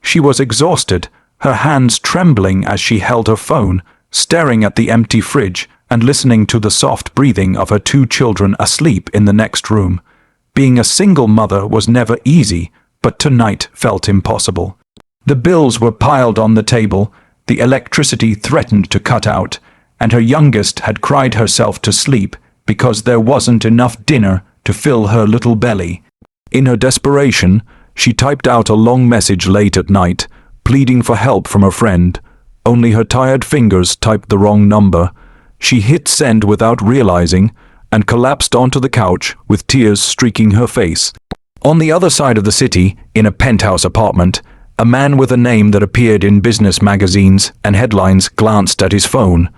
She was exhausted, her hands trembling as she held her phone, staring at the empty fridge and listening to the soft breathing of her 2 children asleep in the next room. Being a single mother was never easy, but tonight felt impossible. The bills were piled on the table, the electricity threatened to cut out, and her youngest had cried herself to sleep because there wasn't enough dinner to fill her little belly. In her desperation, she typed out a long message late at night, pleading for help from a friend. Only her tired fingers typed the wrong number. She hit send without realizing and collapsed onto the couch with tears streaking her face. On the other side of the city, in a penthouse apartment, a man with a name that appeared in business magazines and headlines glanced at his phone.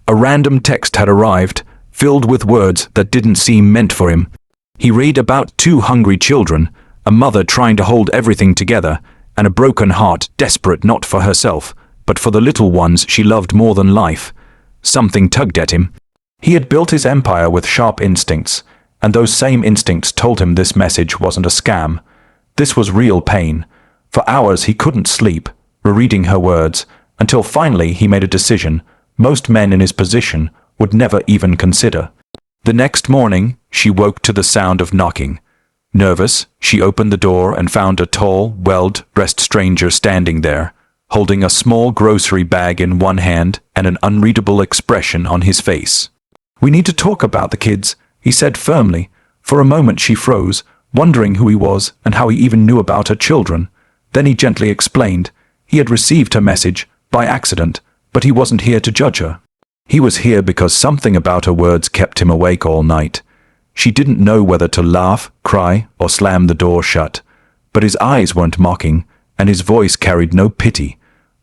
A random text had arrived, filled with words that didn't seem meant for him. He read about 2 hungry children, a mother trying to hold everything together, and a broken heart desperate not for herself, but for the little ones she loved more than life. Something tugged at him. He had built his empire with sharp instincts, and those same instincts told him this message wasn't a scam. This was real pain. For hours he couldn't sleep, rereading her words, until finally he made a decision most men in his position would never even consider. The next morning, she woke to the sound of knocking. Nervous, she opened the door and found a tall, well-dressed stranger standing there, holding a small grocery bag in one hand and an unreadable expression on his face. "We need to talk about the kids," he said firmly. For a moment she froze, wondering who he was and how he even knew about her children. Then he gently explained. He had received her message, by accident, but he wasn't here to judge her. He was here because something about her words kept him awake all night. She didn't know whether to laugh, cry, or slam the door shut. But his eyes weren't mocking, and his voice carried no pity,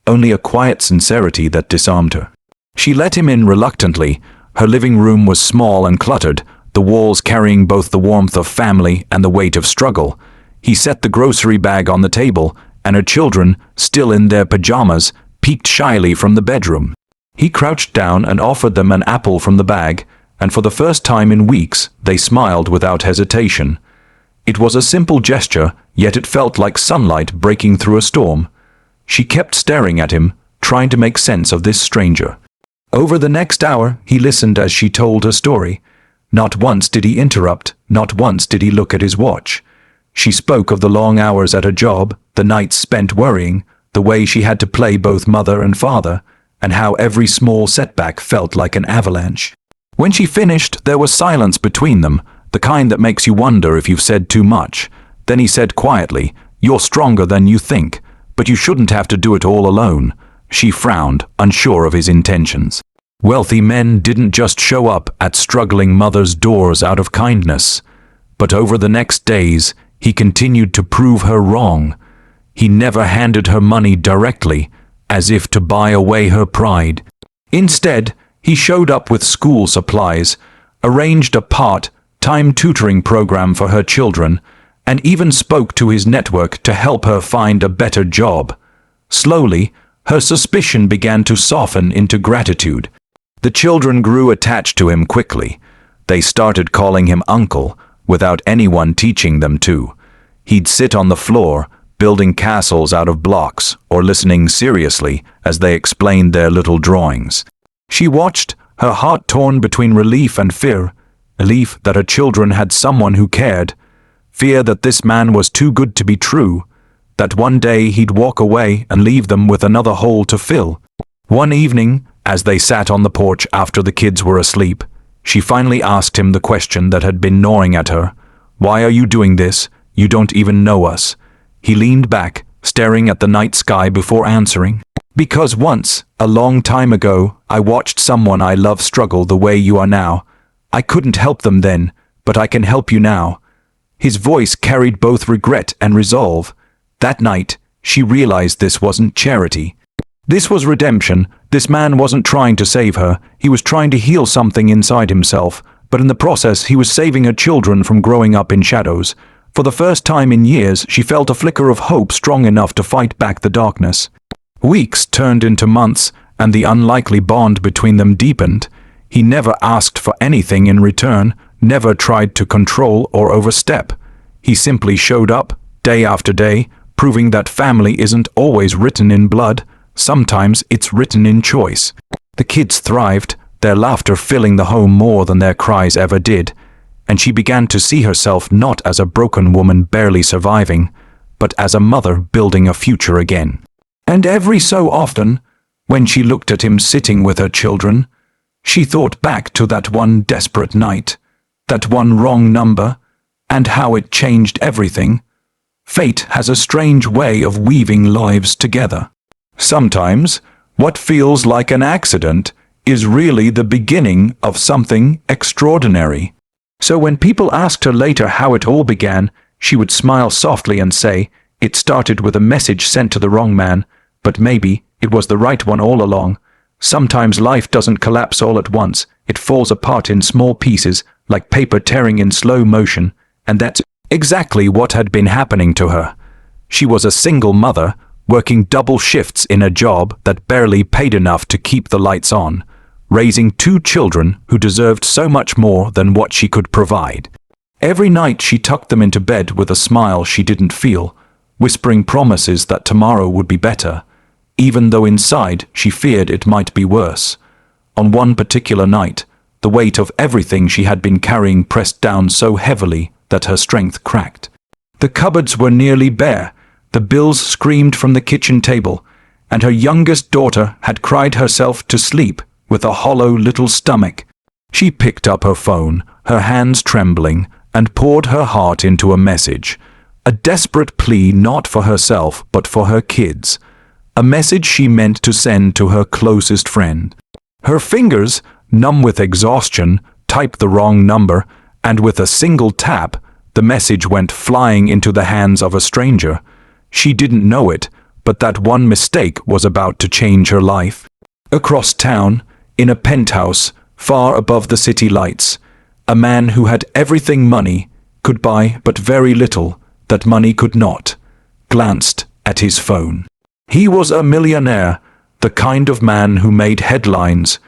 only a quiet sincerity that disarmed her. She let him in reluctantly. Her living room was small and cluttered, the walls carrying both the warmth of family and the weight of struggle. He set the grocery bag on the table, and her children, still in their pajamas, peeked shyly from the bedroom. He crouched down and offered them an apple from the bag, and for the first time in weeks, they smiled without hesitation. It was a simple gesture, yet it felt like sunlight breaking through a storm. She kept staring at him, trying to make sense of this stranger. Over the next hour, he listened as she told her story. Not once did he interrupt, not once did he look at his watch. She spoke of the long hours at her job, the nights spent worrying, the way she had to play both mother and father, and how every small setback felt like an avalanche. When she finished, there was silence between them, the kind that makes you wonder if you've said too much. Then he said quietly, "You're stronger than you think, but you shouldn't have to do it all alone." She frowned, unsure of his intentions. Wealthy men didn't just show up at struggling mothers' doors out of kindness. But over the next days, he continued to prove her wrong. He never handed her money directly, as if to buy away her pride. Instead, he showed up with school supplies, arranged a part-time tutoring program for her children, and even spoke to his network to help her find a better job. Slowly, her suspicion began to soften into gratitude. The children grew attached to him quickly. They started calling him uncle, without anyone teaching them to. He'd sit on the floor, building castles out of blocks, or listening seriously as they explained their little drawings. She watched, her heart torn between relief and fear. Relief that her children had someone who cared. Fear that this man was too good to be true. That one day he'd walk away and leave them with another hole to fill. One evening, as they sat on the porch after the kids were asleep, she finally asked him the question that had been gnawing at her. "Why are you doing this? You don't even know us." He leaned back, staring at the night sky before answering. "Because once, a long time ago, I watched someone I love struggle the way you are now. I couldn't help them then, but I can help you now." His voice carried both regret and resolve. That night, she realized this wasn't charity. This was redemption. This man wasn't trying to save her. He was trying to heal something inside himself, but in the process, he was saving her children from growing up in shadows. For the first time in years, she felt a flicker of hope strong enough to fight back the darkness. Weeks turned into months, and the unlikely bond between them deepened. He never asked for anything in return, never tried to control or overstep. He simply showed up, day after day, proving that family isn't always written in blood, sometimes it's written in choice. The kids thrived, their laughter filling the home more than their cries ever did, and she began to see herself not as a broken woman barely surviving, but as a mother building a future again. And every so often, when she looked at him sitting with her children, she thought back to that one desperate night, that one wrong number, and how it changed everything. Fate has a strange way of weaving lives together. Sometimes, what feels like an accident is really the beginning of something extraordinary. So when people asked her later how it all began, she would smile softly and say, "It started with a message sent to the wrong man, but maybe it was the right one all along. Sometimes life doesn't collapse all at once, it falls apart in small pieces, like paper tearing in slow motion," and that's exactly what had been happening to her. She was a single mother, working double shifts in a job that barely paid enough to keep the lights on, raising two children who deserved so much more than what she could provide. Every night she tucked them into bed with a smile she didn't feel, whispering promises that tomorrow would be better, even though inside she feared it might be worse. On one particular night, the weight of everything she had been carrying pressed down so heavily that her strength cracked. The cupboards were nearly bare, the bills screamed from the kitchen table, and her youngest daughter had cried herself to sleep with a hollow little stomach. She picked up her phone, her hands trembling, and poured her heart into a message, a desperate plea not for herself but for her kids, a message she meant to send to her closest friend. Her fingers, numb with exhaustion, typed the wrong number, and with a single tap, the message went flying into the hands of a stranger. She didn't know it, but that one mistake was about to change her life. Across town, in a penthouse, far above the city lights, a man who had everything money could buy but very little that money could not, glanced at his phone. He was a millionaire, the kind of man who made headlines,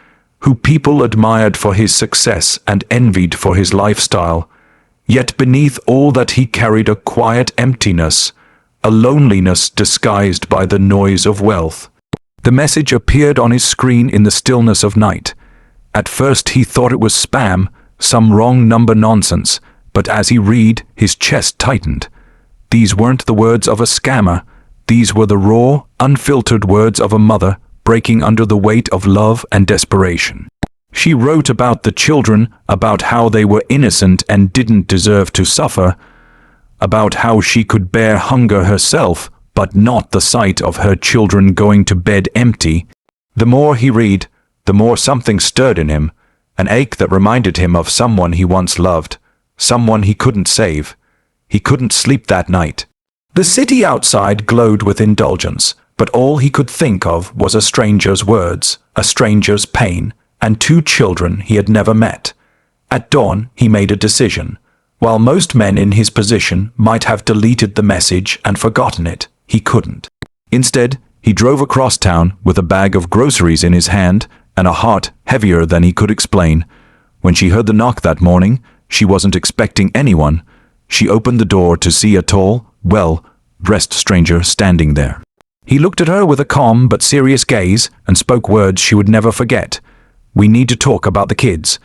who people admired for his success and envied for his lifestyle. Yet beneath all that he carried a quiet emptiness, a loneliness disguised by the noise of wealth. The message appeared on his screen in the stillness of night. At first he thought it was spam, some wrong number nonsense, but as he read, his chest tightened. These weren't the words of a scammer. These were the raw, unfiltered words of a mother breaking under the weight of love and desperation. She wrote about the children, about how they were innocent and didn't deserve to suffer, about how she could bear hunger herself, but not the sight of her children going to bed empty. The more he read, the more something stirred in him, an ache that reminded him of someone he once loved, someone he couldn't save. He couldn't sleep that night. The city outside glowed with indulgence, but all he could think of was a stranger's words, a stranger's pain, and two children he had never met. At dawn, he made a decision. While most men in his position might have deleted the message and forgotten it, he couldn't. Instead, he drove across town with a bag of groceries in his hand and a heart heavier than he could explain. When she heard the knock that morning, she wasn't expecting anyone. She opened the door to see a tall, well-dressed stranger standing there. He looked at her with a calm but serious gaze and spoke words she would never forget. "We need to talk about the kids."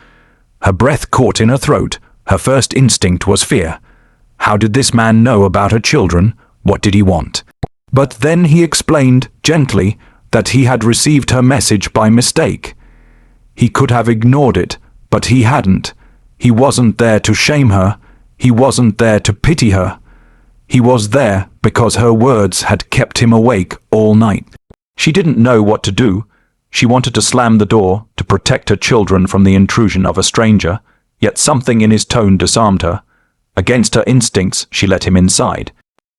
Her breath caught in her throat. Her first instinct was fear. How did this man know about her children? What did he want? But then he explained, gently, that he had received her message by mistake. He could have ignored it, but he hadn't. He wasn't there to shame her. He wasn't there to pity her. He was there because her words had kept him awake all night. She didn't know what to do. She wanted to slam the door to protect her children from the intrusion of a stranger, yet something in his tone disarmed her. Against her instincts, she let him inside.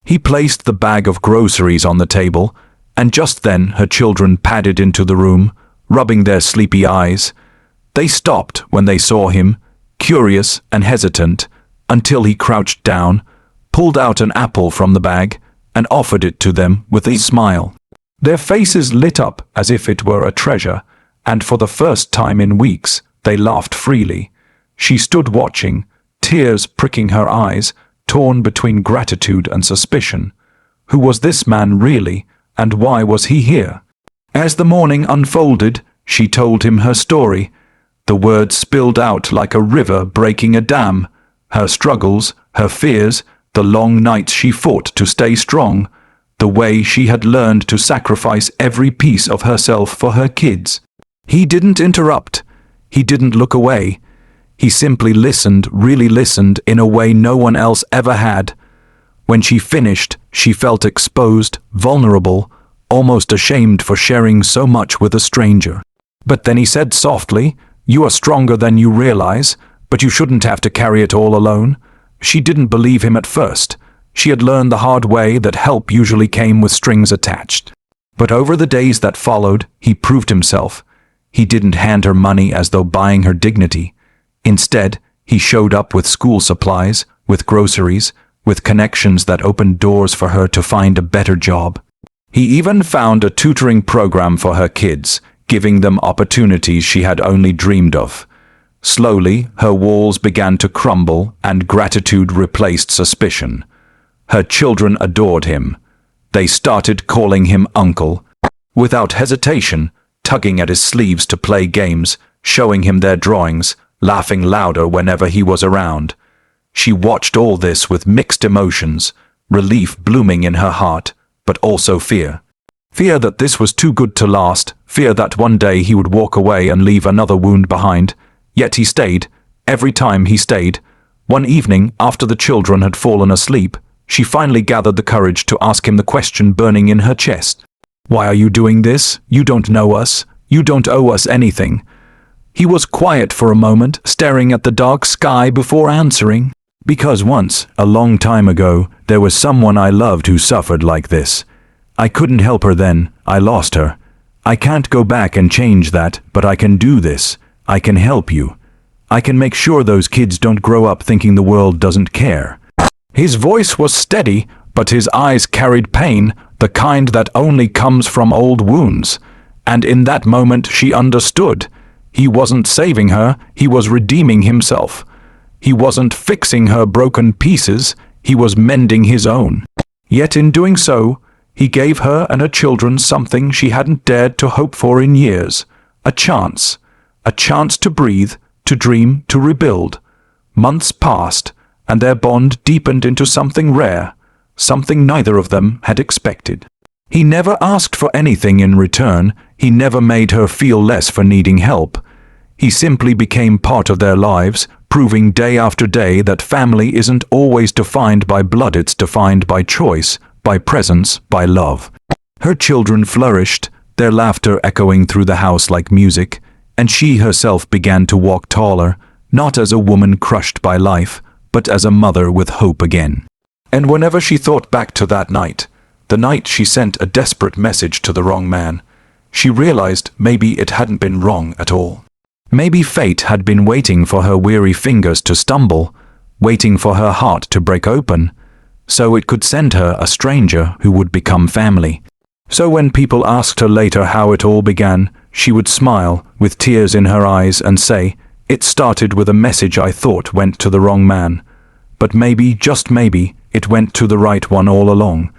He placed the bag of groceries on the table, and just then her children padded into the room, rubbing their sleepy eyes. They stopped when they saw him, curious and hesitant, until he crouched down, pulled out an apple from the bag, and offered it to them with a smile. Their faces lit up as if it were a treasure, and for the first time in weeks, they laughed freely. She stood watching, tears pricking her eyes, torn between gratitude and suspicion. Who was this man really, and why was he here? As the morning unfolded, she told him her story. The words spilled out like a river breaking a dam. Her struggles, her fears, the long nights she fought to stay strong, the way she had learned to sacrifice every piece of herself for her kids. He didn't interrupt. He didn't look away. He simply listened, really listened, in a way no one else ever had. When she finished, she felt exposed, vulnerable, almost ashamed for sharing so much with a stranger. But then he said softly, "You are stronger than you realize, but you shouldn't have to carry it all alone." She didn't believe him at first. She had learned the hard way that help usually came with strings attached. But over the days that followed, he proved himself. He didn't hand her money as though buying her dignity. Instead, he showed up with school supplies, with groceries, with connections that opened doors for her to find a better job. He even found a tutoring program for her kids, giving them opportunities she had only dreamed of. Slowly, her walls began to crumble and gratitude replaced suspicion. Her children adored him. They started calling him uncle. Without hesitation, tugging at his sleeves to play games, showing him their drawings, laughing louder whenever he was around. She watched all this with mixed emotions, relief blooming in her heart, but also fear. Fear that this was too good to last, fear that one day he would walk away and leave another wound behind. Yet he stayed, every time he stayed. One evening, after the children had fallen asleep, she finally gathered the courage to ask him the question burning in her chest. "Why are you doing this? You don't know us. You don't owe us anything." He was quiet for a moment, staring at the dark sky before answering. "Because once, a long time ago, there was someone I loved who suffered like this. I couldn't help her then. I lost her. I can't go back and change that, but I can do this. I can help you. I can make sure those kids don't grow up thinking the world doesn't care." His voice was steady, but his eyes carried pain, the kind that only comes from old wounds. And in that moment she understood. He wasn't saving her, he was redeeming himself. He wasn't fixing her broken pieces, he was mending his own. Yet in doing so, he gave her and her children something she hadn't dared to hope for in years. A chance to breathe, to dream, to rebuild. Months passed, and their bond deepened into something rare, something neither of them had expected. He never asked for anything in return, he never made her feel less for needing help. He simply became part of their lives, proving day after day that family isn't always defined by blood, it's defined by choice, by presence, by love. Her children flourished, their laughter echoing through the house like music, and she herself began to walk taller, not as a woman crushed by life, but as a mother with hope again. And whenever she thought back to that night, the night she sent a desperate message to the wrong man, she realized maybe it hadn't been wrong at all. Maybe fate had been waiting for her weary fingers to stumble, waiting for her heart to break open, so it could send her a stranger who would become family. So when people asked her later how it all began, she would smile, with tears in her eyes, and say, "It started with a message I thought went to the wrong man. But maybe, just maybe, it went to the right one all along."